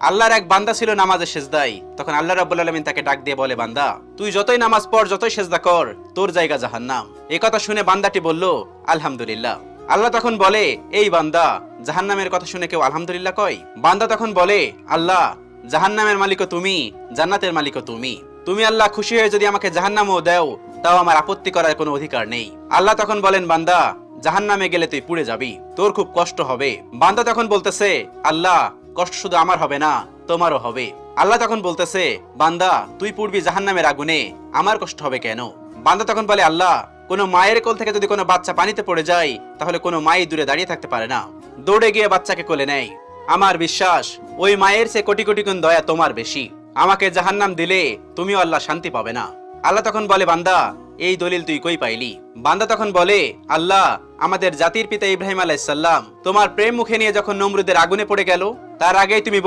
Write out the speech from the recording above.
আল্লাহর এক বান্দা ছিল নামাজে সেজদায়। তখন আল্লাহ রাব্বুল আলামিন তাকে ডাক দিয়ে বলে, বান্দা তুই যতই নামাজ পড়, যতই সেজদা কর, তোর জায়গা জাহান্নাম। এই কথা শুনে বান্দাটি বলল, আলহামদুলিল্লাহ। আল্লাহ তখন বলে, এই বান্দা, জাহান্নামের কথা শুনে কেউ আলহামদুলিল্লাহ কয়? বান্দা তখন বলে, আল্লাহ, জাহান্নামের মালিকও তুমি, জান্নাতের মালিকও তুমি। তুমি আল্লাহ খুশি হয়ে যদি আমাকে জাহান্নামও দাও, তাও আমার আপত্তি করার কোনো অধিকার নেই। আল্লাহ তখন বলেন, বান্দা, জাহান্নামে গেলে তুই পুড়ে যাবি, তোর খুব কষ্ট হবে। বান্দা তখন বলতেছে, আল্লাহ, কষ্ট শুধু আমার হবে না, তোমারও হবে। আল্লাহ তখন বলতেছে, বান্দা, তুই পুড়বি জাহান্নামের আগুনে, আমার কষ্ট হবে কেন? বান্দা তখন বলে, আল্লাহ, কোনো মায়ের কোল থেকে যদি কোনো বাচ্চা পানিতে পড়ে যায়, তাহলে কোনো মাই দূরে দাঁড়িয়ে থাকতে পারে না, দৌড়ে গিয়ে বাচ্চাকে কোলে নেয়। আমার বিশ্বাস, ওই মায়ের চেয়ে কোটি কোটি গুণ দয়া তোমার বেশি। আমাকে জাহান্নাম দিলে তুমিও আল্লাহ শান্তি পাবে না। আল্লাহ তখন বলে, বান্দা, এই দলিল তুই কই পাইলি? বান্দা তখন বলে, আল্লাহ, আমাদের জাতির পিতা ইব্রাহিম আলাইহিস সালাম তোমার প্রেম মুখে নিয়ে যখন নমরুদের আগুনে পড়ে গেল, তার আগেই তুমি